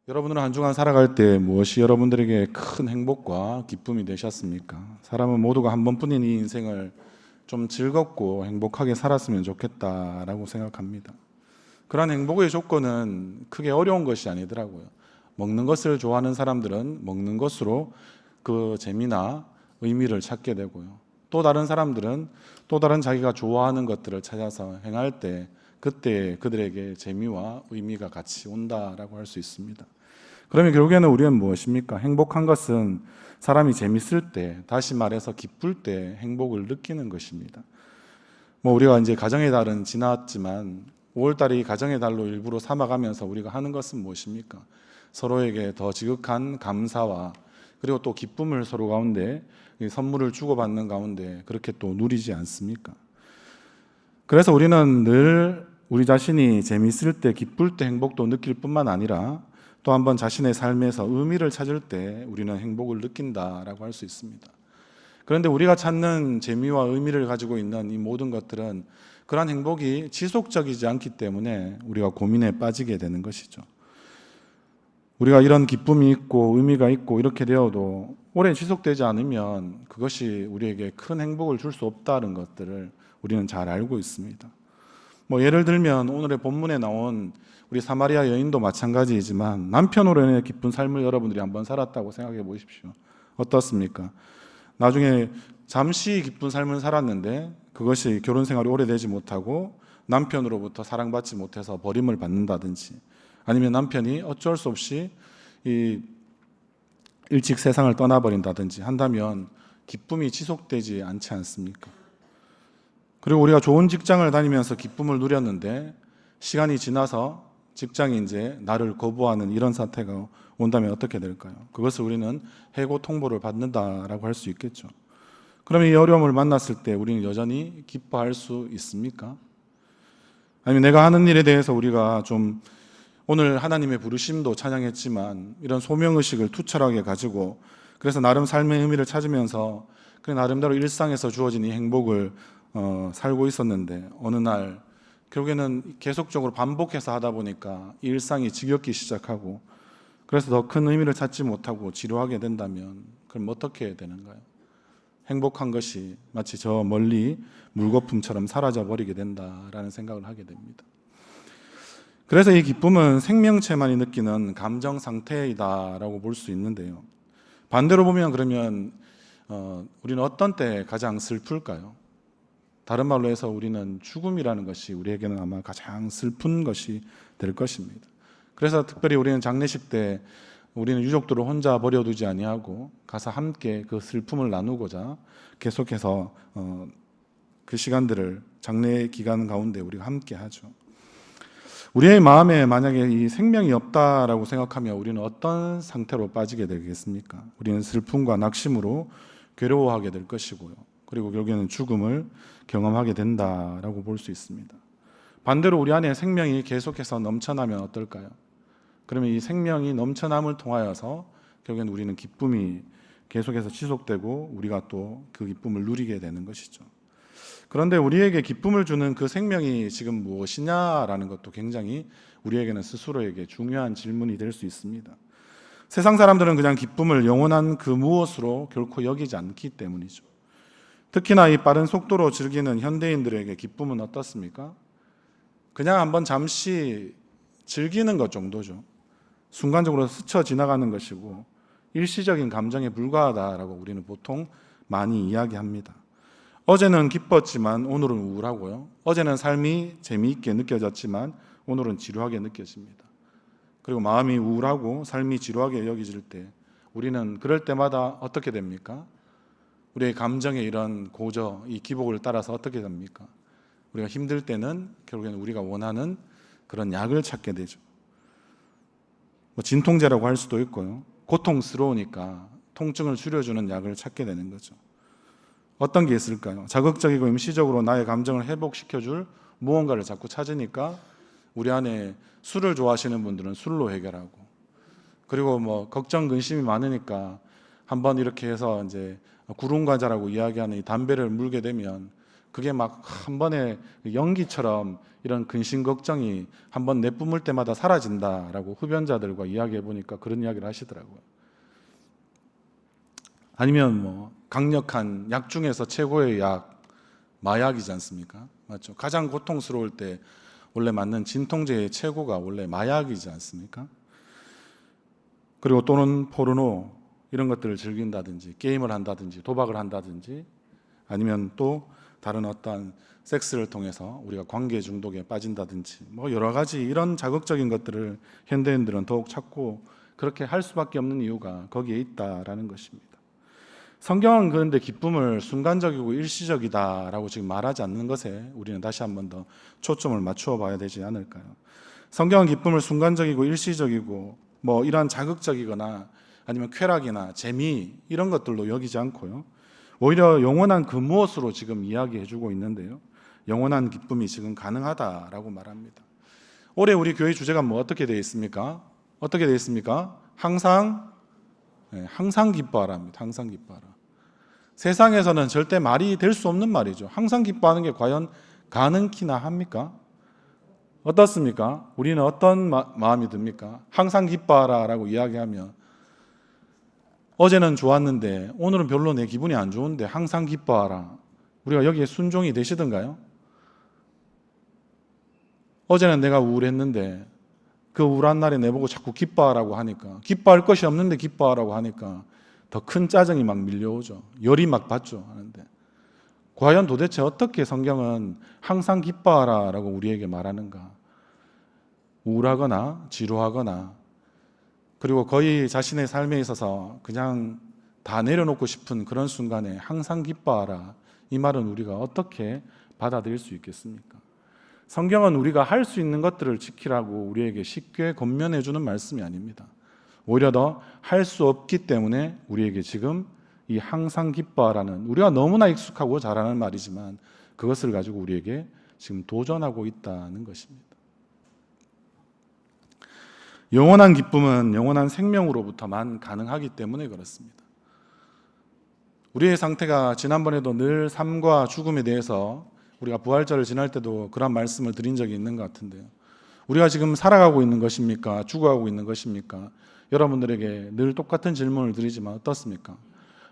여러분들은 한 주간 살아갈 때 무엇이 여러분들에게 큰 행복과 기쁨이 되셨습니까? 사람은 모두가 한 번뿐인 이 인생을 좀 즐겁고 행복하게 살았으면 좋겠다라고 생각합니다. 그러한 행복의 조건은 크게 어려운 것이 아니더라고요. 먹는 것을 좋아하는 사람들은 먹는 것으로 그 재미나 의미를 찾게 되고요. 또 다른 사람들은 또 다른 자기가 좋아하는 것들을 찾아서 행할 때 그때 그들에게 재미와 의미가 같이 온다라고 할 수 있습니다. 그러면 결국에는 우리는 무엇입니까? 행복한 것은 사람이 재밌을 때, 다시 말해서 기쁠 때 행복을 느끼는 것입니다. 우리가 이제 가정의 달은 지났지만 5월달이 가정의 달로 일부러 삼아가면서 우리가 하는 것은 무엇입니까? 서로에게 더 지극한 감사와 그리고 또 기쁨을 서로 가운데 선물을 주고받는 가운데 그렇게 또 누리지 않습니까? 그래서 우리는 늘 우리 자신이 재미있을 때, 기쁠 때 행복도 느낄 뿐만 아니라 또 한번 자신의 삶에서 의미를 찾을 때 우리는 행복을 느낀다라고 할 수 있습니다. 그런데 우리가 찾는 재미와 의미를 가지고 있는 이 모든 것들은 그러한 행복이 지속적이지 않기 때문에 우리가 고민에 빠지게 되는 것이죠. 우리가 이런 기쁨이 있고 의미가 있고 이렇게 되어도 오래 지속되지 않으면 그것이 우리에게 큰 행복을 줄 수 없다는 것들을 우리는 잘 알고 있습니다. 예를 들면 오늘의 본문에 나온 우리 사마리아 여인도 마찬가지이지만 남편으로 인해 기쁜 삶을 여러분들이 한번 살았다고 생각해 보십시오. 어떻습니까? 나중에 잠시 기쁜 삶을 살았는데 그것이 결혼 생활이 오래되지 못하고 남편으로부터 사랑받지 못해서 버림을 받는다든지 아니면 남편이 어쩔 수 없이 일찍 세상을 떠나버린다든지 한다면 기쁨이 지속되지 않지 않습니까? 그리고 우리가 좋은 직장을 다니면서 기쁨을 누렸는데 시간이 지나서 직장이 이제 나를 거부하는 이런 사태가 온다면 어떻게 될까요? 그것을 우리는 해고 통보를 받는다라고 할 수 있겠죠. 그러면 이 어려움을 만났을 때 우리는 여전히 기뻐할 수 있습니까? 아니면 내가 하는 일에 대해서 우리가 좀 오늘 하나님의 부르심도 찬양했지만 이런 소명의식을 투철하게 가지고 그래서 나름 삶의 의미를 찾으면서 그 나름대로 일상에서 주어진 이 행복을 살고 있었는데 어느 날 결국에는 계속적으로 반복해서 하다 보니까 이 일상이 지겹기 시작하고 그래서 더 큰 의미를 찾지 못하고 지루하게 된다면 그럼 어떻게 되는가요? 행복한 것이 마치 저 멀리 물거품처럼 사라져 버리게 된다라는 생각을 하게 됩니다. 그래서 이 기쁨은 생명체만이 느끼는 감정 상태이다라고 볼 수 있는데요. 반대로 보면 그러면 우리는 어떤 때 가장 슬플까요? 다른 말로 해서 우리는 죽음이라는 것이 우리에게는 아마 가장 슬픈 것이 될 것입니다. 그래서 특별히 우리는 장례식 때 우리는 유족들을 혼자 버려두지 아니하고 가서 함께 그 슬픔을 나누고자 계속해서 그 시간들을 장례 기간 가운데 우리가 함께 하죠. 우리의 마음에 만약에 이 생명이 없다라고 생각하면 우리는 어떤 상태로 빠지게 되겠습니까? 우리는 슬픔과 낙심으로 괴로워하게 될 것이고요. 그리고 결국에는 죽음을 경험하게 된다라고 볼 수 있습니다. 반대로 우리 안에 생명이 계속해서 넘쳐나면 어떨까요? 그러면 이 생명이 넘쳐남을 통하여서 결국에는 우리는 기쁨이 계속해서 지속되고 우리가 또 그 기쁨을 누리게 되는 것이죠. 그런데 우리에게 기쁨을 주는 그 생명이 지금 무엇이냐라는 것도 굉장히 우리에게는 스스로에게 중요한 질문이 될 수 있습니다. 세상 사람들은 그냥 기쁨을 영원한 그 무엇으로 결코 여기지 않기 때문이죠. 특히나 이 빠른 속도로 즐기는 현대인들에게 기쁨은 어떻습니까? 그냥 한번 잠시 즐기는 것 정도죠. 순간적으로 스쳐 지나가는 것이고 일시적인 감정에 불과하다라고 우리는 보통 많이 이야기합니다. 어제는 기뻤지만 오늘은 우울하고요. 어제는 삶이 재미있게 느껴졌지만 오늘은 지루하게 느껴집니다. 그리고 마음이 우울하고 삶이 지루하게 여겨질 때 우리는 그럴 때마다 어떻게 됩니까? 우리의 감정의 이런 고저, 이 기복을 따라서 어떻게 됩니까? 우리가 힘들 때는 결국에는 우리가 원하는 그런 약을 찾게 되죠. 진통제라고 할 수도 있고요. 고통스러우니까 통증을 줄여주는 약을 찾게 되는 거죠. 어떤 게 있을까요? 자극적이고 임시적으로 나의 감정을 회복시켜줄 무언가를 자꾸 찾으니까 우리 안에 술을 좋아하시는 분들은 술로 해결하고 그리고 걱정, 근심이 많으니까 한번 이렇게 해서 이제 구름 과자라고 이야기하는 이 담배를 물게 되면 그게 막 한 번에 연기처럼 이런 근심 걱정이 한번 내뿜을 때마다 사라진다라고 흡연자들과 이야기해 보니까 그런 이야기를 하시더라고요. 아니면 뭐 강력한 약 중에서 최고의 약 마약이지 않습니까? 맞죠? 가장 고통스러울 때 원래 맞는 진통제의 최고가 원래 마약이지 않습니까? 그리고 또는 포르노 이런 것들을 즐긴다든지 게임을 한다든지 도박을 한다든지 아니면 또 다른 어떠한 섹스를 통해서 우리가 관계 중독에 빠진다든지 뭐 여러 가지 이런 자극적인 것들을 현대인들은 더욱 찾고 그렇게 할 수밖에 없는 이유가 거기에 있다라는 것입니다. 성경은 그런데 기쁨을 순간적이고 일시적이다라고 지금 말하지 않는 것에 우리는 다시 한 번 더 초점을 맞추어 봐야 되지 않을까요? 성경은 기쁨을 순간적이고 일시적이고 뭐 이러한 자극적이거나 아니면 쾌락이나 재미 이런 것들로 여기지 않고요. 오히려 영원한 그 무엇으로 지금 이야기해 주고 있는데요. 영원한 기쁨이 지금 가능하다라고 말합니다. 올해 우리 교회 주제가 뭐 어떻게 되어 있습니까? 어떻게 되어 있습니까? 항상 기뻐하라입니다. 항상 기뻐하라. 세상에서는 절대 말이 될 수 없는 말이죠. 항상 기뻐하는 게 과연 가능키나 합니까? 어떻습니까? 우리는 어떤 마음이 듭니까? 항상 기뻐하라라고 이야기하면 어제는 좋았는데 오늘은 별로 내 기분이 안 좋은데 항상 기뻐하라. 우리가 여기에 순종이 되시던가요? 어제는 내가 우울했는데 그 우울한 날에 내보고 자꾸 기뻐하라고 하니까 기뻐할 것이 없는데 기뻐하라고 하니까 더 큰 짜증이 막 밀려오죠. 열이 막 받죠. 하는데 과연 도대체 어떻게 성경은 항상 기뻐하라라고 우리에게 말하는가? 우울하거나 지루하거나 그리고 거의 자신의 삶에 있어서 그냥 다 내려놓고 싶은 그런 순간에 항상 기뻐하라. 이 말은 우리가 어떻게 받아들일 수 있겠습니까? 성경은 우리가 할 수 있는 것들을 지키라고 우리에게 쉽게 권면해 주는 말씀이 아닙니다. 오히려 더 할 수 없기 때문에 우리에게 지금 이 항상 기뻐하라는 우리가 너무나 익숙하고 잘하는 말이지만 그것을 가지고 우리에게 지금 도전하고 있다는 것입니다. 영원한 기쁨은 영원한 생명으로부터만 가능하기 때문에 그렇습니다. 우리의 상태가 지난번에도 늘 삶과 죽음에 대해서 우리가 부활절을 지날 때도 그런 말씀을 드린 적이 있는 것 같은데요. 우리가 지금 살아가고 있는 것입니까? 죽어가고 있는 것입니까? 여러분들에게 늘 똑같은 질문을 드리지만 어떻습니까?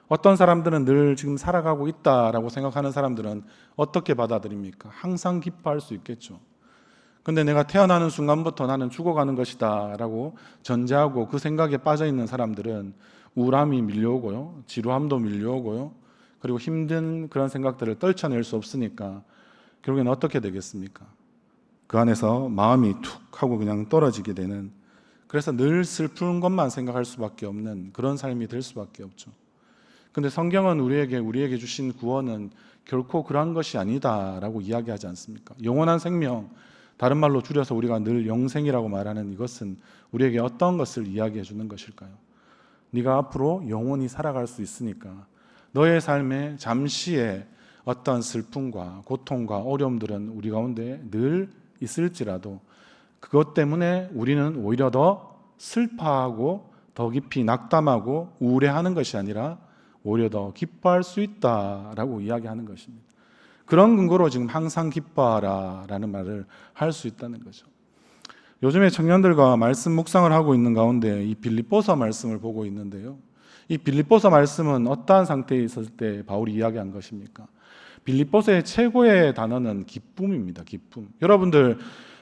어떤 사람들은 늘 지금 살아가고 있다라고 생각하는 사람들은 어떻게 받아들입니까? 항상 기뻐할 수 있겠죠. 근데 내가 태어나는 순간부터 나는 죽어가는 것이다 라고 전제하고 그 생각에 빠져있는 사람들은 우울함이 밀려오고요, 지루함도 밀려오고요, 그리고 힘든 그런 생각들을 떨쳐낼 수 없으니까 결국엔 어떻게 되겠습니까? 그 안에서 마음이 툭 하고 그냥 떨어지게 되는, 그래서 늘 슬픈 것만 생각할 수밖에 없는 그런 삶이 될 수밖에 없죠. 근데 성경은 우리에게 주신 구원은 결코 그러한 것이 아니다라고 이야기하지 않습니까? 영원한 생명, 다른 말로 줄여서 우리가 늘 영생이라고 말하는 이것은 우리에게 어떤 것을 이야기해 주는 것일까요? 네가 앞으로 영원히 살아갈 수 있으니까 너의 삶에 잠시의 어떤 슬픔과 고통과 어려움들은 우리 가운데 늘 있을지라도 그것 때문에 우리는 오히려 더 슬퍼하고 더 깊이 낙담하고 우울해하는 것이 아니라 오히려 더 기뻐할 수 있다라고 이야기하는 것입니다. 그런 근거로 지금 항상 기뻐하라 라는 말을 할 수 있다는 거죠. 요즘에 청년들과 말씀 묵상을 하고 있는 가운데 이 빌립보서 말씀을 보고 있는데요. 이 빌립보서 말씀은 어떠한 상태에 있을 때 바울이 이야기한 것입니까? 빌립보서의 최고의 단어는 기쁨입니다. 기쁨. 여러분들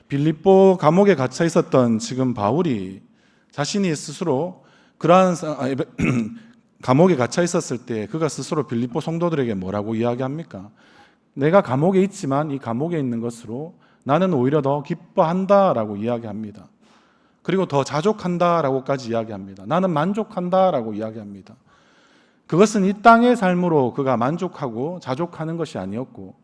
빌립보 감옥에 갇혀 있었던 지금 바울이 자신이 스스로 그러한 감옥에 갇혀 있었을 때 그가 스스로 빌립보 성도들에게 뭐라고 이야기합니까? 내가 감옥에 있지만 이 감옥에 있는 것으로 나는 오히려 더 기뻐한다라고 이야기합니다. 그리고 더 자족한다라고까지 이야기합니다. 나는 만족한다라고 이야기합니다. 그것은 이 땅의 삶으로 그가 만족하고 자족하는 것이 아니었고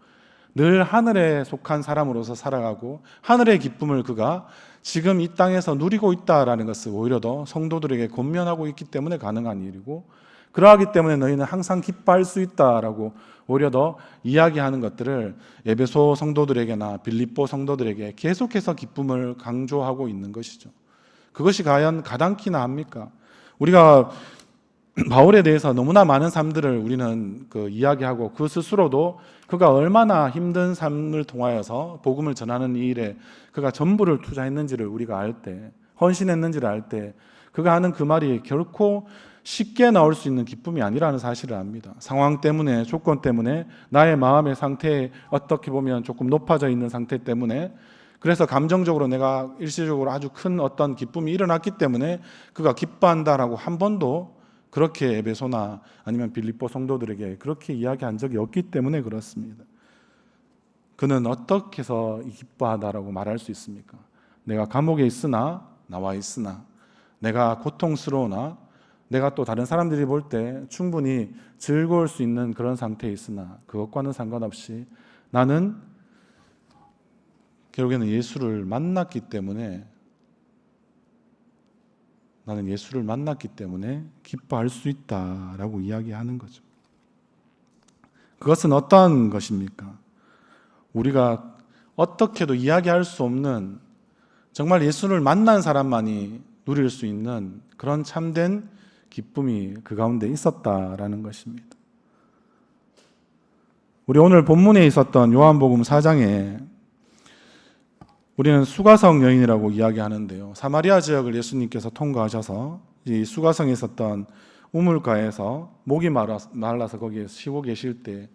늘 하늘에 속한 사람으로서 살아가고 하늘의 기쁨을 그가 지금 이 땅에서 누리고 있다라는 것을 오히려 더 성도들에게 권면하고 있기 때문에 가능한 일이고, 그러하기 때문에 너희는 항상 기뻐할 수 있다라고 오히려 더 이야기하는 것들을 에베소 성도들에게나 빌립보 성도들에게 계속해서 기쁨을 강조하고 있는 것이죠. 그것이 과연 가당키나 합니까? 우리가 바울에 대해서 너무나 많은 삶들을 우리는 이야기하고 그 스스로도 그가 얼마나 힘든 삶을 통하여서 복음을 전하는 이 일에 그가 전부를 투자했는지를 우리가 알 때, 헌신했는지를 알 때 그가 하는 그 말이 결코 쉽게 나올 수 있는 기쁨이 아니라는 사실을 압니다. 상황 때문에, 조건 때문에, 나의 마음의 상태에 어떻게 보면 조금 높아져 있는 상태 때문에, 그래서 감정적으로 내가 일시적으로 아주 큰 어떤 기쁨이 일어났기 때문에 그가 기뻐한다라고 한 번도 그렇게 에베소나 아니면 빌립보 성도들에게 그렇게 이야기한 적이 없기 때문에 그렇습니다. 그는 어떻게 해서 기뻐하다라고 말할 수 있습니까? 내가 감옥에 있으나, 나와 있으나, 내가 고통스러우나, 내가 또 다른 사람들이 볼 때 충분히 즐거울 수 있는 그런 상태에 있으나 그것과는 상관없이 나는 결국에는 예수를 만났기 때문에, 나는 예수를 만났기 때문에 기뻐할 수 있다라고 이야기하는 거죠. 그것은 어떤 것입니까? 우리가 어떻게도 이야기할 수 없는, 정말 예수를 만난 사람만이 누릴 수 있는 그런 참된 기쁨이 그 가운데 있었다라는 것입니다. 우리 오늘 본문에 있었던 요한복음 4장에 우리는 수가성 여인이라고 이야기하는데요. 사마리아 지역을 예수님께서 통과하셔서 이 수가성에 있었던 우물가에서 목이 말라서 거기에 쉬고 계실 때,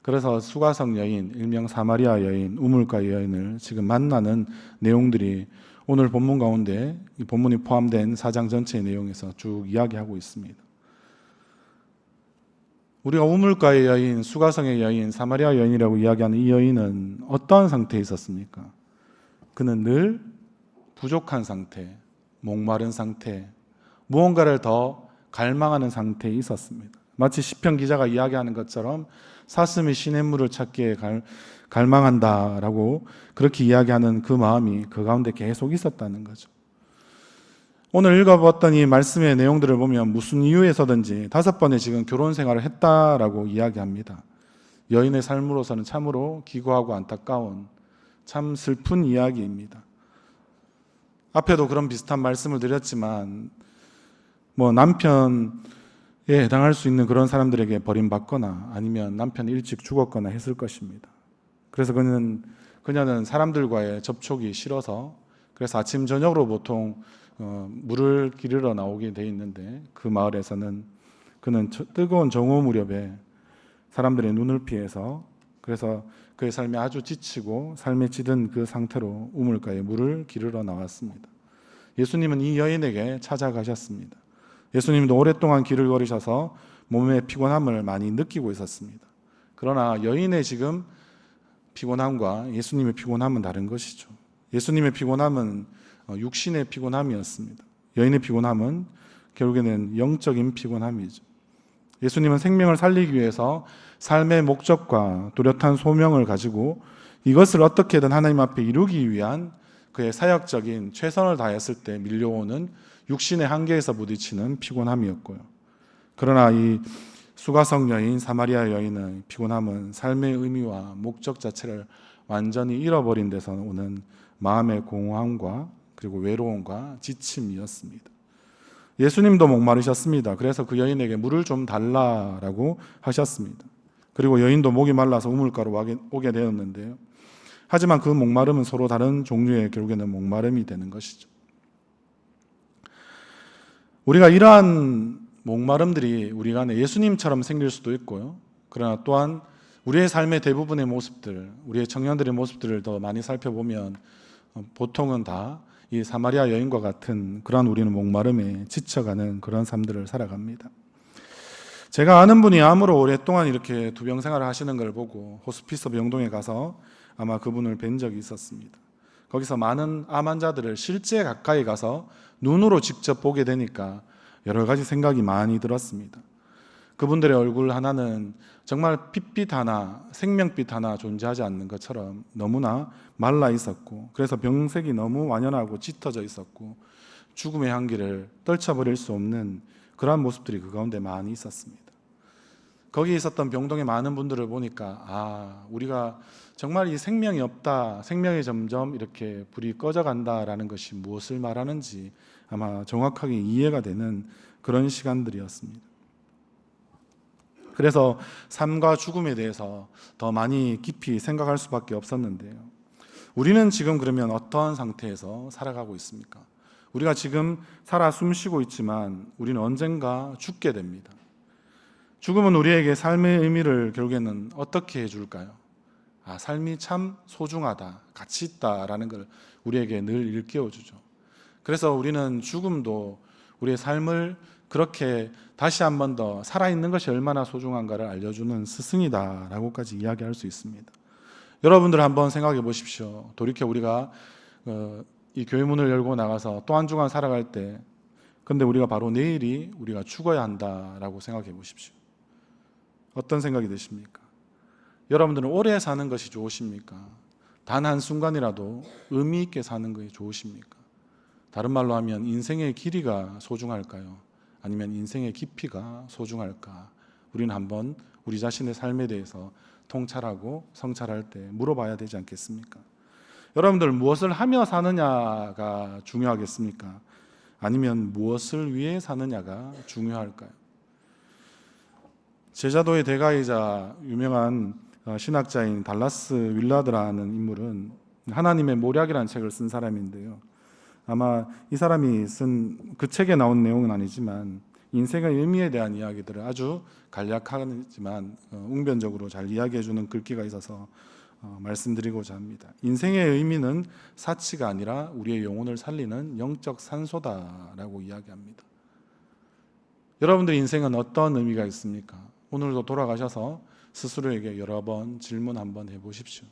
그래서 수가성 여인, 일명 사마리아 여인, 우물가 여인을 지금 만나는 내용들이 오늘 본문 가운데 이 본문이 포함된 4장 전체의 내용에서 쭉 이야기하고 있습니다. 우리가 우물가의 여인, 수가성의 여인, 사마리아 여인이라고 이야기하는 이 여인은 어떤 상태에 있었습니까? 그는 늘 부족한 상태, 목마른 상태, 무언가를 더 갈망하는 상태에 있었습니다. 마치 시편 기자가 이야기하는 것처럼 사슴이 시냇물을 찾기에 갈망한다라고 그렇게 이야기하는 그 마음이 그 가운데 계속 있었다는 거죠. 오늘 읽어봤던 이 말씀의 내용들을 보면 무슨 이유에서든지 5번의 지금 결혼 생활을 했다라고 이야기합니다. 여인의 삶으로서는 참으로 기구하고 안타까운 참 슬픈 이야기입니다. 앞에도 그런 비슷한 말씀을 드렸지만 남편에 해당할 수 있는 그런 사람들에게 버림받거나 아니면 남편이 일찍 죽었거나 했을 것입니다. 그래서 그녀는 사람들과의 접촉이 싫어서 그래서 아침 저녁으로 보통 물을 기르러 나오게 돼 있는데 그 마을에서는 그는 뜨거운 정오 무렵에 사람들의 눈을 피해서, 그래서 그의 삶에 아주 지치고 삶에 찌든 그 상태로 우물가에 물을 기르러 나왔습니다. 예수님은 이 여인에게 찾아가셨습니다. 예수님도 오랫동안 길을 걸으셔서 몸의 피곤함을 많이 느끼고 있었습니다. 그러나 여인의 지금 피곤함과 예수님의 피곤함은 다른 것이죠. 예수님의 피곤함은 육신의 피곤함이었습니다. 여인의 피곤함은 결국에는 영적인 피곤함이죠. 예수님은 생명을 살리기 위해서 삶의 목적과 뚜렷한 소명을 가지고 이것을 어떻게든 하나님 앞에 이루기 위한 그의 사역적인 최선을 다했을 때 밀려오는 육신의 한계에서 부딪히는 피곤함이었고요. 그러나 이 수가성 여인, 사마리아 여인의 피곤함은 삶의 의미와 목적 자체를 완전히 잃어버린 데서 오는 마음의 공허함과 그리고 외로움과 지침이었습니다. 예수님도 목마르셨습니다. 그래서 그 여인에게 물을 좀 달라라고 하셨습니다. 그리고 여인도 목이 말라서 우물가로 오게 되었는데요. 하지만 그 목마름은 서로 다른 종류의 결국에는 목마름이 되는 것이죠. 우리가 이러한 목마름들이 우리 안에 예수님처럼 생길 수도 있고요. 그러나 또한 우리의 삶의 대부분의 모습들, 우리의 청년들의 모습들을 더 많이 살펴보면 보통은 다 이 사마리아 여인과 같은 그런 우리는 목마름에 지쳐가는 그런 삶들을 살아갑니다. 제가 아는 분이 암으로 오랫동안 이렇게 두병 생활을 하시는 걸 보고 호스피스 병동에 가서 아마 그분을 뵌 적이 있었습니다. 거기서 많은 암 환자들을 실제 가까이 가서 눈으로 직접 보게 되니까 여러 가지 생각이 많이 들었습니다. 그분들의 얼굴 하나는 정말 핏빛 하나, 생명빛 하나 존재하지 않는 것처럼 너무나 말라 있었고, 그래서 병색이 너무 완연하고 짙어져 있었고 죽음의 향기를 떨쳐버릴 수 없는 그러한 모습들이 그 가운데 많이 있었습니다. 거기 있었던 병동의 많은 분들을 보니까 우리가 정말 이 생명이 없다, 생명이 점점 이렇게 불이 꺼져간다라는 것이 무엇을 말하는지 아마 정확하게 이해가 되는 그런 시간들이었습니다. 그래서 삶과 죽음에 대해서 더 많이 깊이 생각할 수밖에 없었는데요. 우리는 지금 그러면 어떠한 상태에서 살아가고 있습니까? 우리가 지금 살아 숨쉬고 있지만 우리는 언젠가 죽게 됩니다. 죽음은 우리에게 삶의 의미를 결국에는 어떻게 해줄까요? 삶이 참 소중하다, 가치 있다라는 걸 우리에게 늘 일깨워주죠. 그래서 우리는 죽음도 우리의 삶을 그렇게 다시 한 번 더 살아있는 것이 얼마나 소중한가를 알려주는 스승이다라고까지 이야기할 수 있습니다. 여러분들 한번 생각해 보십시오. 돌이켜 우리가 이 교회 문을 열고 나가서 또 한 주간 살아갈 때, 근데 우리가 바로 내일이 우리가 죽어야 한다라고 생각해 보십시오. 어떤 생각이 드십니까? 여러분들은 오래 사는 것이 좋으십니까? 단 한순간이라도 의미 있게 사는 것이 좋으십니까? 다른 말로 하면 인생의 길이가 소중할까요? 아니면 인생의 깊이가 소중할까? 우리는 한번 우리 자신의 삶에 대해서 통찰하고 성찰할 때 물어봐야 되지 않겠습니까? 여러분들 무엇을 하며 사느냐가 중요하겠습니까? 아니면 무엇을 위해 사느냐가 중요할까요? 제자도의 대가이자 유명한 신학자인 달라스 윌라드라는 인물은 하나님의 모략이라는 책을 쓴 사람인데요. 아마 이 사람이 쓴 그 책에 나온 내용은 아니지만 인생의 의미에 대한 이야기들을 아주 간략하지만 웅변적으로 잘 이야기해주는 글귀가 있어서 말씀드리고자 합니다. 인생의 의미는 사치가 아니라 우리의 영혼을 살리는 영적 산소다라고 이야기합니다. 여러분들 인생은 어떤 의미가 있습니까? 오늘도 돌아가셔서 스스로에게 여러 번 질문 한번 해보십시오.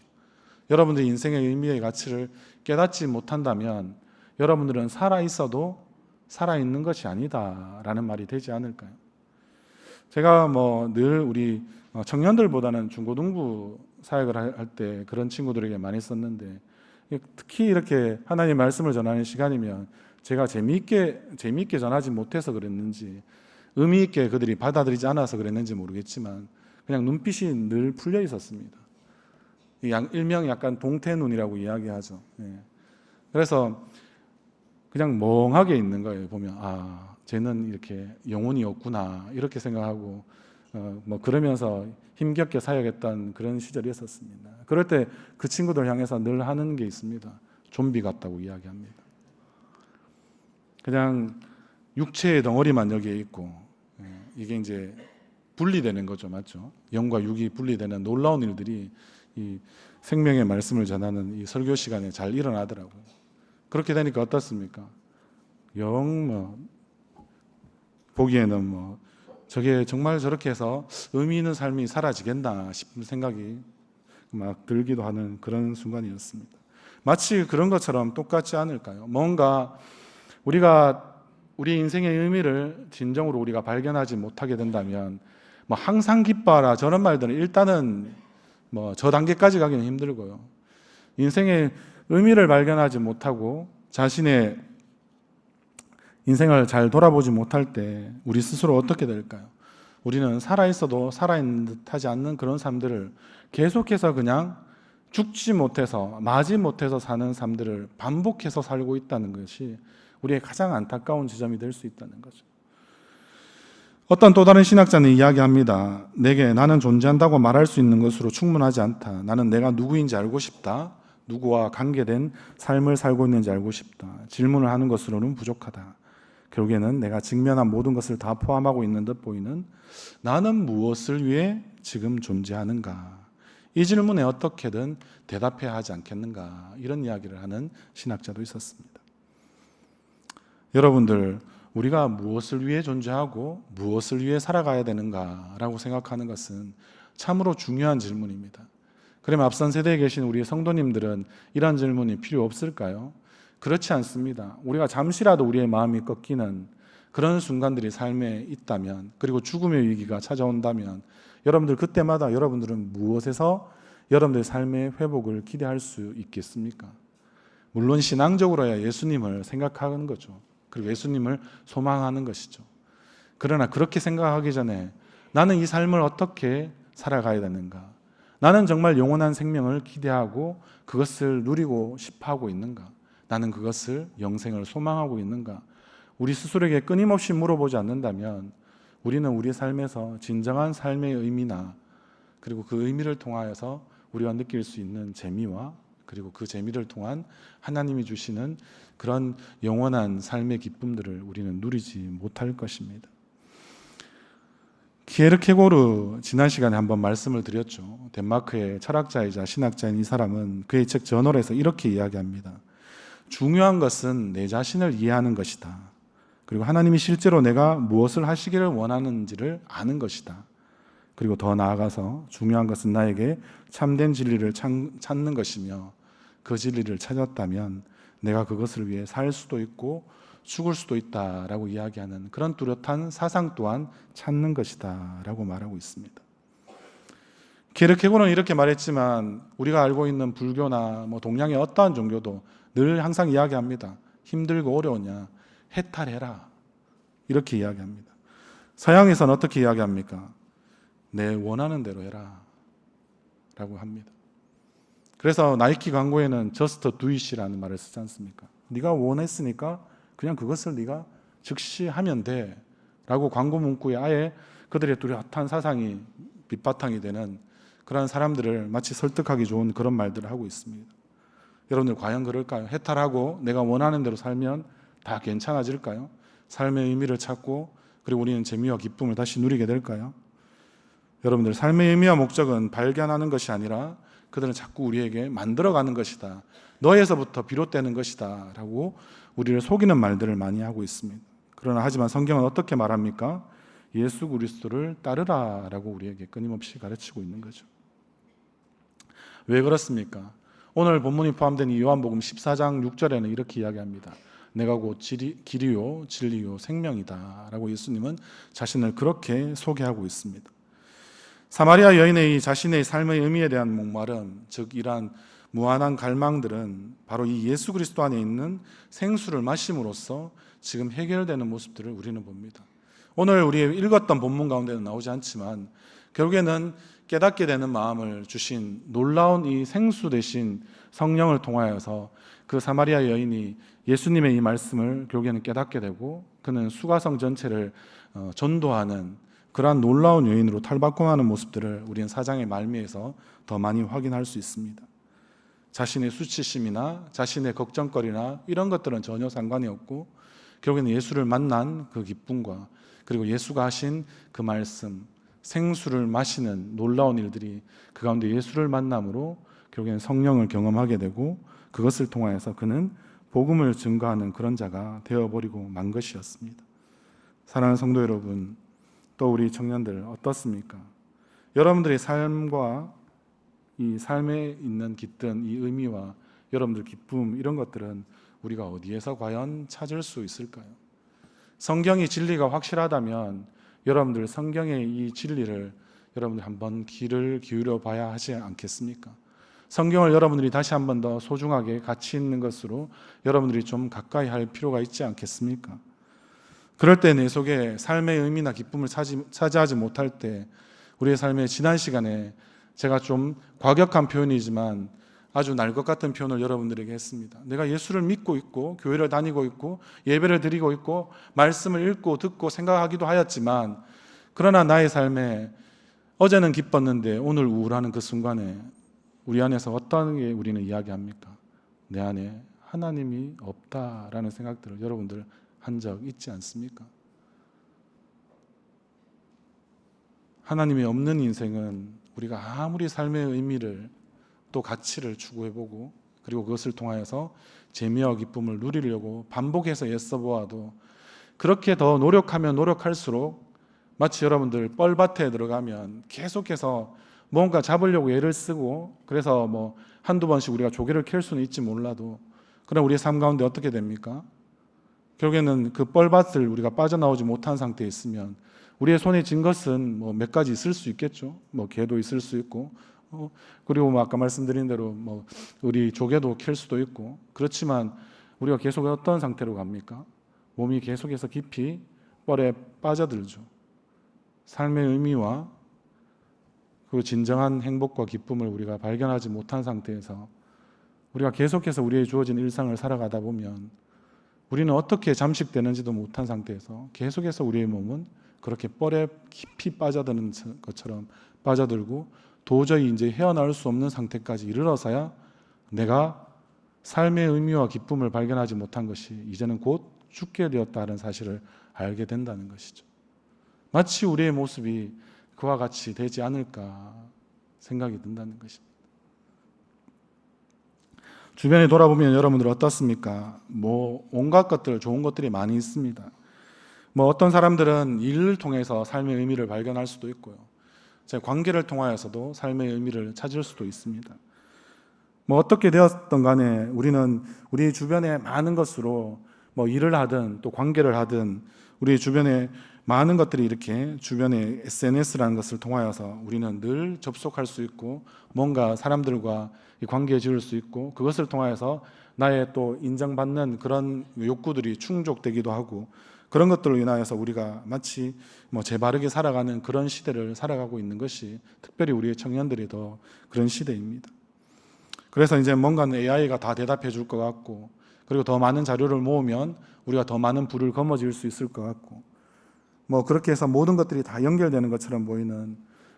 여러분들 인생의 의미의 가치를 깨닫지 못한다면 여러분들은 살아있어도 살아있는 것이 아니다라는 말이 되지 않을까요? 제가 늘 우리 청년들보다는 중고등부 사역을 할 때 그런 친구들에게 많이 썼는데, 특히 이렇게 하나님의 말씀을 전하는 시간이면 제가 재미있게 전하지 못해서 그랬는지, 의미 있게 그들이 받아들이지 않아서 그랬는지 모르겠지만 그냥 눈빛이 늘 풀려 있었습니다. 일명 약간 동태눈이라고 이야기하죠. 그래서 그냥 멍하게 있는 거예요. 보면 쟤는 이렇게 영혼이 없구나 이렇게 생각하고 그러면서 힘겹게 사역했던 그런 시절이 있었습니다. 그럴 때 그 친구들 향해서 늘 하는 게 있습니다. 좀비 같다고 이야기합니다. 그냥 육체의 덩어리만 여기에 있고, 이게 이제 분리되는 거죠, 맞죠? 영과 육이 분리되는 놀라운 일들이 이 생명의 말씀을 전하는 이 설교 시간에 잘 일어나더라고요. 그렇게 되니까 어떻습니까? 보기에는 저게 정말 저렇게 해서 의미 있는 삶이 사라지겠나 싶은 생각이 막 들기도 하는 그런 순간이었습니다. 마치 그런 것처럼 똑같지 않을까요? 뭔가 우리 인생의 의미를 진정으로 우리가 발견하지 못하게 된다면 항상 기뻐하라 저런 말들은 일단은 저 단계까지 가기는 힘들고요. 인생의 의미를 발견하지 못하고 자신의 인생을 잘 돌아보지 못할 때 우리 스스로 어떻게 될까요? 우리는 살아있어도 살아있는 듯하지 않는 그런 삶들을 계속해서 그냥 죽지 못해서 마지 못해서 사는 삶들을 반복해서 살고 있다는 것이 우리의 가장 안타까운 지점이 될 수 있다는 거죠. 어떤 또 다른 신학자는 이야기합니다. 내게 나는 존재한다고 말할 수 있는 것으로 충분하지 않다. 나는 내가 누구인지 알고 싶다. 누구와 관계된 삶을 살고 있는지 알고 싶다. 질문을 하는 것으로는 부족하다. 결국에는 내가 직면한 모든 것을 다 포함하고 있는 듯 보이는 나는 무엇을 위해 지금 존재하는가? 이 질문에 어떻게든 대답해야 하지 않겠는가? 이런 이야기를 하는 신학자도 있었습니다. 여러분들, 우리가 무엇을 위해 존재하고 무엇을 위해 살아가야 되는가라고 생각하는 것은 참으로 중요한 질문입니다. 그러면 앞선 세대에 계신 우리 성도님들은 이런 질문이 필요 없을까요? 그렇지 않습니다. 우리가 잠시라도 우리의 마음이 꺾이는 그런 순간들이 삶에 있다면, 그리고 죽음의 위기가 찾아온다면 여러분들 그때마다 여러분들은 무엇에서 여러분들의 삶의 회복을 기대할 수 있겠습니까? 물론 신앙적으로야 예수님을 생각하는 거죠. 그리고 예수님을 소망하는 것이죠. 그러나 그렇게 생각하기 전에 나는 이 삶을 어떻게 살아가야 되는가? 나는 정말 영원한 생명을 기대하고 그것을 누리고 싶어 하고 있는가? 나는 그것을 영생을 소망하고 있는가? 우리 스스로에게 끊임없이 물어보지 않는다면 우리는 우리 삶에서 진정한 삶의 의미나 그리고 그 의미를 통하여서 우리가 느낄 수 있는 재미와 그리고 그 재미를 통한 하나님이 주시는 그런 영원한 삶의 기쁨들을 우리는 누리지 못할 것입니다. 키에르케고르 지난 시간에 한번 말씀을 드렸죠. 덴마크의 철학자이자 신학자인 이 사람은 그의 책 저널에서 이렇게 이야기합니다. 중요한 것은 내 자신을 이해하는 것이다. 그리고 하나님이 실제로 내가 무엇을 하시기를 원하는지를 아는 것이다. 그리고 더 나아가서 중요한 것은 나에게 참된 진리를 찾는 것이며 그 진리를 찾았다면 내가 그것을 위해 살 수도 있고 죽을 수도 있다라고 이야기하는 그런 뚜렷한 사상 또한 찾는 것이다 라고 말하고 있습니다. 키에르케고르는 이렇게 말했지만 우리가 알고 있는 불교나 동양의 어떠한 종교도 늘 항상 이야기합니다. 힘들고 어려우냐 해탈해라 이렇게 이야기합니다. 서양에서는 어떻게 이야기합니까? 내 원하는 대로 해라 라고 합니다. 그래서 나이키 광고에는 just do it이라는 말을 쓰지 않습니까? 네가 원했으니까 그냥 그것을 네가 즉시 하면 돼 라고 광고 문구에 아예 그들의 뚜렷한 사상이 밑바탕이 되는 그런 사람들을 마치 설득하기 좋은 그런 말들을 하고 있습니다. 여러분들 과연 그럴까요? 해탈하고 내가 원하는 대로 살면 다 괜찮아질까요? 삶의 의미를 찾고 그리고 우리는 재미와 기쁨을 다시 누리게 될까요? 여러분들 삶의 의미와 목적은 발견하는 것이 아니라 그들은 자꾸 우리에게 만들어가는 것이다. 너에서부터 비롯되는 것이다 라고 우리를 속이는 말들을 많이 하고 있습니다. 그러나 하지만 성경은 어떻게 말합니까? 예수 그리스도를 따르라 라고 우리에게 끊임없이 가르치고 있는 거죠. 왜 그렇습니까? 오늘 본문이 포함된 이 요한복음 14장 6절에는 이렇게 이야기합니다. 내가 곧 길이요 진리요 생명이다 라고 예수님은 자신을 그렇게 소개하고 있습니다. 사마리아 여인의 이 자신의 삶의 의미에 대한 목마름, 즉 이러한 무한한 갈망들은 바로 이 예수 그리스도 안에 있는 생수를 마심으로써 지금 해결되는 모습들을 우리는 봅니다. 오늘 우리 읽었던 본문 가운데는 나오지 않지만 결국에는 깨닫게 되는 마음을 주신 놀라운 이 생수 대신 성령을 통하여서 그 사마리아 여인이 예수님의 이 말씀을 결국에는 깨닫게 되고 그는 수가성 전체를 전도하는 그러한 놀라운 여인으로 탈바꿈하는 모습들을 우리는 사장의 말미에서 더 많이 확인할 수 있습니다. 자신의 수치심이나 자신의 걱정거리나 이런 것들은 전혀 상관이 없고 결국에는 예수를 만난 그 기쁨과 그리고 예수가 하신 그 말씀, 생수를 마시는 놀라운 일들이 그 가운데 예수를 만남으로 결국에는 성령을 경험하게 되고 그것을 통하여서 그는 복음을 증거하는 그런 자가 되어버리고 만 것이었습니다. 사랑하는 성도 여러분, 또 우리 청년들 어떻습니까? 여러분들의 삶과 이 삶에 있는 깃든 이 의미와 여러분들 기쁨 이런 것들은 우리가 어디에서 과연 찾을 수 있을까요? 성경이 진리가 확실하다면 여러분들 성경의 이 진리를 여러분들 한번 귀를 기울여 봐야 하지 않겠습니까? 성경을 여러분들이 다시 한번 더 소중하게 가치 있는 것으로 여러분들이 좀 가까이 할 필요가 있지 않겠습니까? 그럴 때 내 속에 삶의 의미나 기쁨을 차지하지 못할 때 우리의 삶의 지난 시간에 제가 좀 과격한 표현이지만 아주 날 것 같은 표현을 여러분들에게 했습니다. 내가 예수를 믿고 있고 교회를 다니고 있고 예배를 드리고 있고 말씀을 읽고 듣고 생각하기도 하였지만 그러나 나의 삶에 어제는 기뻤는데 오늘 우울하는 그 순간에 우리 안에서 어떤 게 우리는 이야기합니까? 내 안에 하나님이 없다라는 생각들을 여러분들 한 적 있지 않습니까? 하나님이 없는 인생은 우리가 아무리 삶의 의미를 또 가치를 추구해보고 그리고 그것을 통하여서 재미와 기쁨을 누리려고 반복해서 애써보아도 그렇게 더 노력하면 노력할수록 마치 여러분들 뻘밭에 들어가면 계속해서 뭔가 잡으려고 애를 쓰고 그래서 한두 번씩 우리가 조개를 캘 수는 있지 몰라도 그럼 우리의 삶 가운데 어떻게 됩니까? 결국에는 그 뻘밭을 우리가 빠져나오지 못한 상태에 있으면 우리의 손에 쥔 것은 몇 가지 있을 수 있겠죠. 개도 있을 수 있고 그리고 아까 말씀드린 대로 우리 조개도 캘 수도 있고 그렇지만 우리가 계속 어떤 상태로 갑니까? 몸이 계속해서 깊이 뻘에 빠져들죠. 삶의 의미와 그 진정한 행복과 기쁨을 우리가 발견하지 못한 상태에서 우리가 계속해서 우리의 주어진 일상을 살아가다 보면 우리는 어떻게 잠식되는지도 못한 상태에서 계속해서 우리의 몸은 그렇게 뻘에 깊이 빠져드는 것처럼 빠져들고 도저히 이제 헤어나올 수 없는 상태까지 이르러서야 내가 삶의 의미와 기쁨을 발견하지 못한 것이 이제는 곧 죽게 되었다는 사실을 알게 된다는 것이죠. 마치 우리의 모습이 그와 같이 되지 않을까 생각이 든다는 것입니다. 주변에 돌아보면 여러분들 어떻습니까? 온갖 것들, 좋은 것들이 많이 있습니다. 어떤 사람들은 일을 통해서 삶의 의미를 발견할 수도 있고요. 제 관계를 통하여서도 삶의 의미를 찾을 수도 있습니다. 어떻게 되었던 간에 우리는 우리 주변에 많은 것으로 일을 하든 또 관계를 하든 우리 주변에 많은 것들이 이렇게 주변에 SNS라는 것을 통하여서 우리는 늘 접속할 수 있고 뭔가 사람들과 관계 지을 수 있고 그것을 통하여서 나의 또 인정받는 그런 욕구들이 충족되기도 하고 그런 것들로 인하여서 우리가 마치 재바르게 살아가는 그런 시대를 살아가고 있는 것이 특별히 우리의 청년들이 더 그런 시대입니다. 그래서 이제 뭔가는 AI가 다 대답해 줄 것 같고 그리고 더 많은 자료를 모으면 우리가 더 많은 부를 거머쥘 수 있을 것 같고 그렇게 해서 모든 것들이 다 연결되는 것처럼 보이는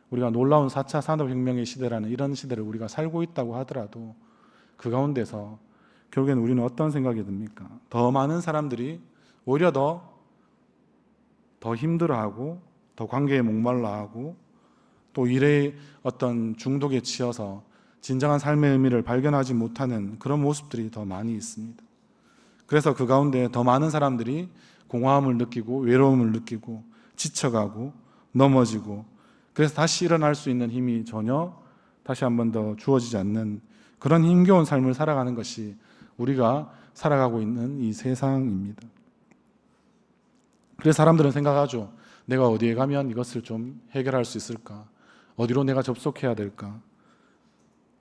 우리가 놀라운 4차 산업혁명의 시대라는 이런 시대를 우리가 살고 있다고 하더라도 그 가운데서 결국엔 우리는 어떤 생각이 듭니까? 더 많은 사람들이 오히려 더 힘들어하고 더 관계에 목말라하고 또 일의 어떤 중독에 치여서 진정한 삶의 의미를 발견하지 못하는 그런 모습들이 더 많이 있습니다. 그래서 그 가운데 더 많은 사람들이 공허함을 느끼고 외로움을 느끼고 지쳐가고 넘어지고 그래서 다시 일어날 수 있는 힘이 전혀 다시 한 번 더 주어지지 않는 그런 힘겨운 삶을 살아가는 것이 우리가 살아가고 있는 이 세상입니다. 그래서 사람들은 생각하죠. 내가 어디에 가면 이것을 좀 해결할 수 있을까? 어디로 내가 접속해야 될까?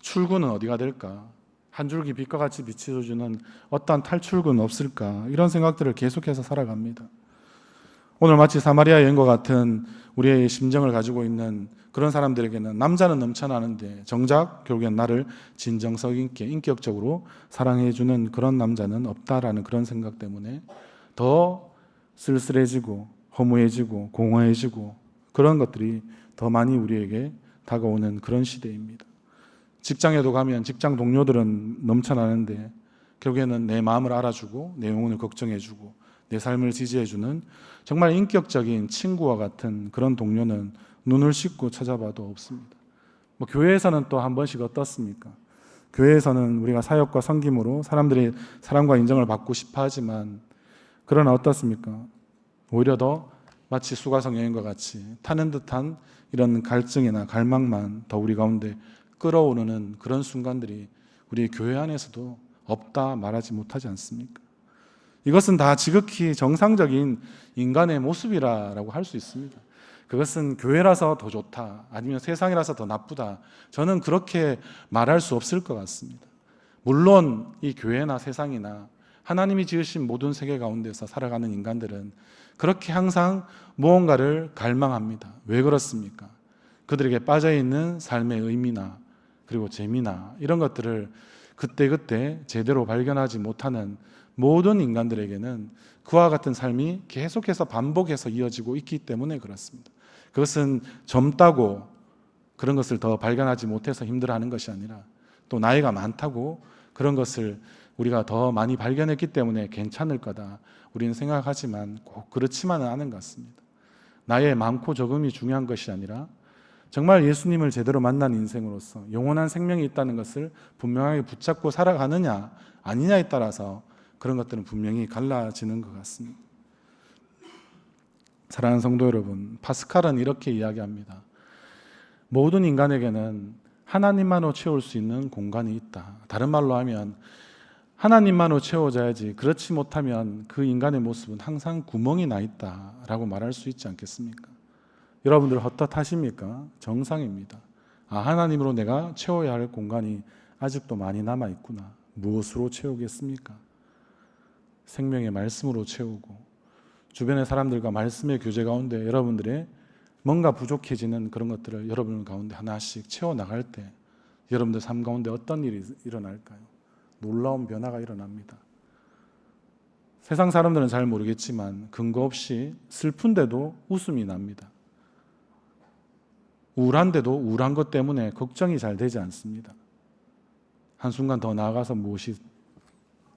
출구는 어디가 될까? 한 줄기 빛과 같이 비춰주는 어떠한 탈출구는 없을까? 이런 생각들을 계속해서 살아갑니다. 오늘 마치 사마리아 여인과 같은 우리의 심정을 가지고 있는 그런 사람들에게는 남자는 넘쳐나는데 정작 결국엔 나를 진정성 있게 인격적으로 사랑해주는 그런 남자는 없다라는 그런 생각 때문에 더 쓸쓸해지고 허무해지고 공허해지고 그런 것들이 더 많이 우리에게 다가오는 그런 시대입니다. 직장에도 가면 직장 동료들은 넘쳐나는데 결국에는 내 마음을 알아주고 내 영혼을 걱정해주고 내 삶을 지지해주는 정말 인격적인 친구와 같은 그런 동료는 눈을 씻고 찾아봐도 없습니다. 교회에서는 또 한 번씩 어떻습니까? 교회에서는 우리가 사역과 섬김으로 사람들이 사랑과 인정을 받고 싶어 하지만 그러나 어떻습니까? 오히려 더 마치 수가성 여인과 같이 타는 듯한 이런 갈증이나 갈망만 더 우리 가운데 끌어오르는 그런 순간들이 우리 교회 안에서도 없다 말하지 못하지 않습니까? 이것은 다 지극히 정상적인 인간의 모습이라고 할 수 있습니다. 그것은 교회라서 더 좋다 아니면 세상이라서 더 나쁘다 저는 그렇게 말할 수 없을 것 같습니다. 물론 이 교회나 세상이나 하나님이 지으신 모든 세계 가운데서 살아가는 인간들은 그렇게 항상 무언가를 갈망합니다. 왜 그렇습니까? 그들에게 빠져있는 삶의 의미나 그리고 재미나 이런 것들을 그때그때 제대로 발견하지 못하는 모든 인간들에게는 그와 같은 삶이 계속해서 반복해서 이어지고 있기 때문에 그렇습니다. 그것은 젊다고 그런 것을 더 발견하지 못해서 힘들어하는 것이 아니라 또 나이가 많다고 그런 것을 우리가 더 많이 발견했기 때문에 괜찮을 거다 우리는 생각하지만 꼭 그렇지만은 않은 것 같습니다. 나이의 많고 적음이 중요한 것이 아니라 정말 예수님을 제대로 만난 인생으로서 영원한 생명이 있다는 것을 분명하게 붙잡고 살아가느냐 아니냐에 따라서 그런 것들은 분명히 갈라지는 것 같습니다. 사랑하는 성도 여러분, 파스칼은 이렇게 이야기합니다. 모든 인간에게는 하나님만으로 채울 수 있는 공간이 있다. 다른 말로 하면 하나님만으로 채워져야지 그렇지 못하면 그 인간의 모습은 항상 구멍이 나 있다라고 말할 수 있지 않겠습니까? 여러분들 헛헛하십니까? 정상입니다. 하나님으로 내가 채워야 할 공간이 아직도 많이 남아 있구나. 무엇으로 채우겠습니까? 생명의 말씀으로 채우고 주변의 사람들과 말씀의 교제 가운데 여러분들의 뭔가 부족해지는 그런 것들을 여러분 가운데 하나씩 채워나갈 때 여러분들 삶 가운데 어떤 일이 일어날까요? 놀라운 변화가 일어납니다. 세상 사람들은 잘 모르겠지만 근거 없이 슬픈데도 웃음이 납니다. 우울한데도 우울한 것 때문에 걱정이 잘 되지 않습니다. 한순간 더 나아가서 무엇이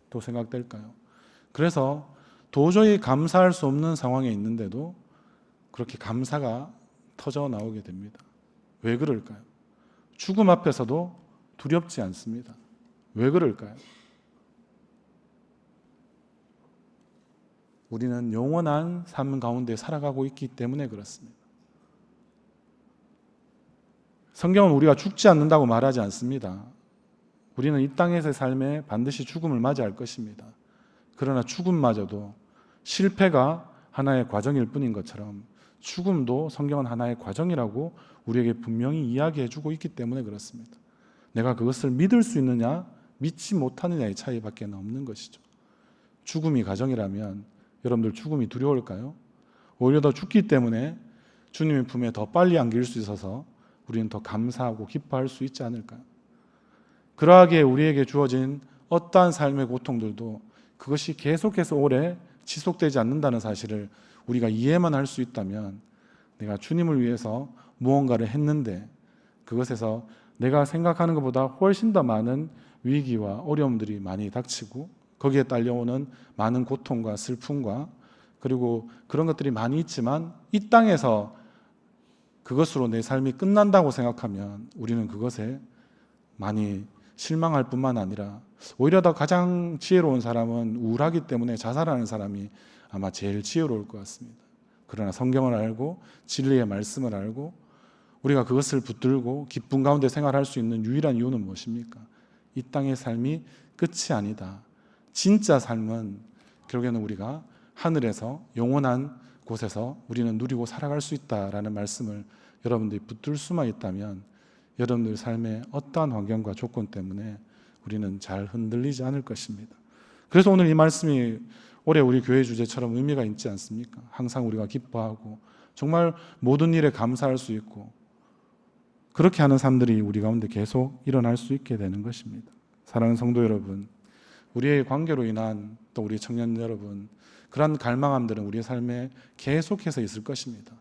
또 생각될까요? 그래서 도저히 감사할 수 없는 상황에 있는데도 그렇게 감사가 터져 나오게 됩니다. 왜 그럴까요? 죽음 앞에서도 두렵지 않습니다. 왜 그럴까요? 우리는 영원한 삶 가운데 살아가고 있기 때문에 그렇습니다. 성경은 우리가 죽지 않는다고 말하지 않습니다. 우리는 이 땅에서의 삶에 반드시 죽음을 맞이할 것입니다. 그러나 죽음마저도 실패가 하나의 과정일 뿐인 것처럼 죽음도 성경은 하나의 과정이라고 우리에게 분명히 이야기해주고 있기 때문에 그렇습니다. 내가 그것을 믿을 수 있느냐 믿지 못하느냐의 차이밖에 없는 것이죠. 죽음이 과정이라면 여러분들 죽음이 두려울까요? 오히려 더 죽기 때문에 주님의 품에 더 빨리 안길 수 있어서 우리는 더 감사하고 기뻐할 수 있지 않을까요? 그러하기에 우리에게 주어진 어떠한 삶의 고통들도 그것이 계속해서 오래 지속되지 않는다는 사실을 우리가 이해만 할 수 있다면 내가 주님을 위해서 무언가를 했는데 그것에서 내가 생각하는 것보다 훨씬 더 많은 위기와 어려움들이 많이 닥치고 거기에 딸려오는 많은 고통과 슬픔과 그리고 그런 것들이 많이 있지만 이 땅에서 그것으로 내 삶이 끝난다고 생각하면 우리는 그것에 많이 실망할 뿐만 아니라 오히려 더 가장 지혜로운 사람은 우울하기 때문에 자살하는 사람이 아마 제일 지혜로울 것 같습니다. 그러나 성경을 알고 진리의 말씀을 알고 우리가 그것을 붙들고 기쁨 가운데 생활할 수 있는 유일한 이유는 무엇입니까? 이 땅의 삶이 끝이 아니다. 진짜 삶은 결국에는 우리가 하늘에서 영원한 곳에서 우리는 누리고 살아갈 수 있다라는 말씀을 여러분들이 붙들 수만 있다면 여러분들 삶의 어떠한 환경과 조건 때문에 우리는 잘 흔들리지 않을 것입니다. 그래서 오늘 이 말씀이 올해 우리 교회 주제처럼 의미가 있지 않습니까? 항상 우리가 기뻐하고 정말 모든 일에 감사할 수 있고 그렇게 하는 삶들이 우리 가운데 계속 일어날 수 있게 되는 것입니다. 사랑하는 성도 여러분, 우리의 관계로 인한 또 우리 청년 여러분, 그런 갈망함들은 우리의 삶에 계속해서 있을 것입니다.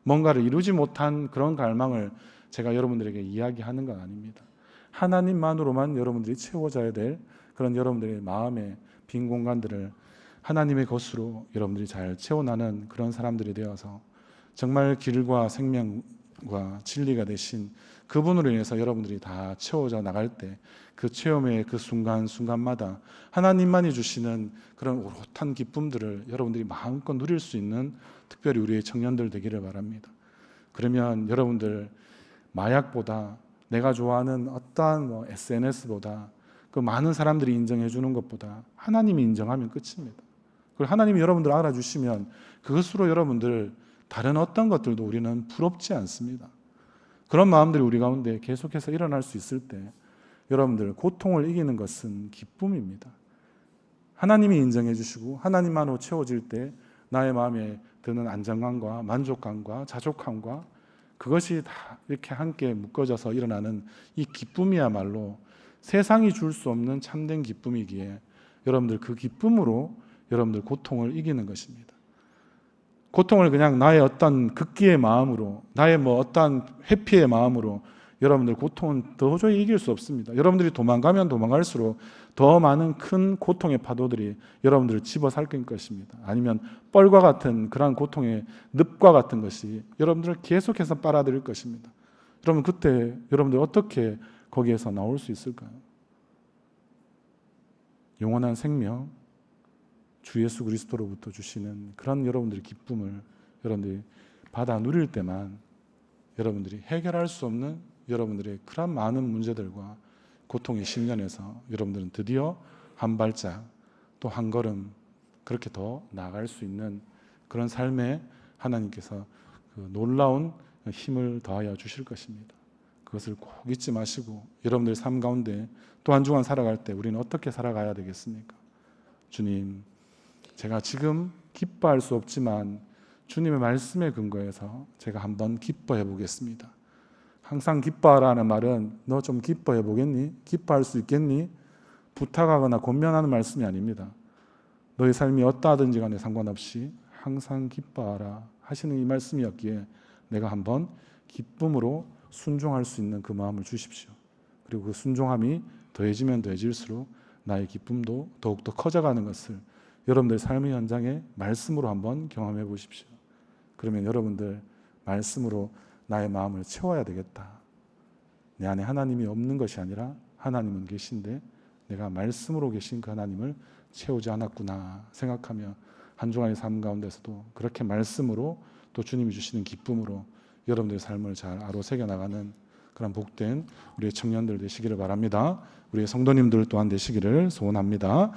뭔가를 이루지 못한 그런 갈망을 제가 여러분들에게 이야기하는 건 아닙니다. 하나님만으로만 여러분들이 채워져야 될 그런 여러분들의 마음의 빈 공간들을 하나님의 것으로 여러분들이 잘 채워나는 그런 사람들이 되어서 정말 길과 생명과 진리가 되신 그분으로 인해서 여러분들이 다 채워져 나갈 때 그 체험의 그 순간순간마다 하나님만이 주시는 그런 오롯한 기쁨들을 여러분들이 마음껏 누릴 수 있는 특별히 우리의 청년들 되기를 바랍니다. 그러면 여러분들 마약보다 내가 좋아하는 어떠한 SNS보다 그 많은 사람들이 인정해 주는 것보다 하나님이 인정하면 끝입니다. 그리고 하나님이 여러분들 알아주시면 그것으로 여러분들 다른 어떤 것들도 우리는 부럽지 않습니다. 그런 마음들이 우리 가운데 계속해서 일어날 수 있을 때 여러분들 고통을 이기는 것은 기쁨입니다. 하나님이 인정해 주시고 하나님만으로 채워질 때 나의 마음에 드는 안정감과 만족감과 자족함과 그것이 다 이렇게 함께 묶어져서 일어나는 이 기쁨이야말로 세상이 줄 수 없는 참된 기쁨이기에 여러분들 그 기쁨으로 여러분들 고통을 이기는 것입니다. 고통을 그냥 나의 어떤 극기의 마음으로 나의 어떤 회피의 마음으로 여러분들 고통은 도저히 이길 수 없습니다. 여러분들이 도망가면 도망갈수록 더 많은 큰 고통의 파도들이 여러분들을 집어삼킬 것입니다. 아니면 뻘과 같은 그러한 고통의 늪과 같은 것이 여러분들을 계속해서 빨아들일 것입니다. 여러분 그때 여러분들 어떻게 거기에서 나올 수 있을까요? 영원한 생명 주 예수 그리스도로부터 주시는 그런 여러분들의 기쁨을 여러분들이 받아 누릴 때만 여러분들이 해결할 수 없는 여러분들의 그런 많은 문제들과 고통의 심연에서 여러분들은 드디어 한 발짝 또 한 걸음 그렇게 더 나아갈 수 있는 그런 삶에 하나님께서 그 놀라운 힘을 더하여 주실 것입니다. 그것을 꼭 잊지 마시고 여러분들의 삶 가운데 또 한 주간 살아갈 때 우리는 어떻게 살아가야 되겠습니까? 주님, 제가 지금 기뻐할 수 없지만 주님의 말씀에 근거해서 제가 한번 기뻐해 보겠습니다. 항상 기뻐하라는 말은 너 좀 기뻐해 보겠니? 기뻐할 수 있겠니? 부탁하거나 권면하는 말씀이 아닙니다. 너희 삶이 어떠하든지 간에 상관없이 항상 기뻐하라 하시는 이 말씀이었기에 내가 한번 기쁨으로 순종할 수 있는 그 마음을 주십시오. 그리고 그 순종함이 더해지면 더해질수록 나의 기쁨도 더욱더 커져가는 것을 여러분들 삶의 현장에 말씀으로 한번 경험해 보십시오. 그러면 여러분들 말씀으로 나의 마음을 채워야 되겠다. 내 안에 하나님이 없는 것이 아니라 하나님은 계신데 내가 말씀으로 계신 그 하나님을 채우지 않았구나 생각하며 한 주간의 삶 가운데서도 그렇게 말씀으로 또 주님이 주시는 기쁨으로 여러분들의 삶을 잘 아로새겨 나가는 그런 복된 우리의 청년들 되시기를 바랍니다. 우리의 성도님들 또한 되시기를 소원합니다.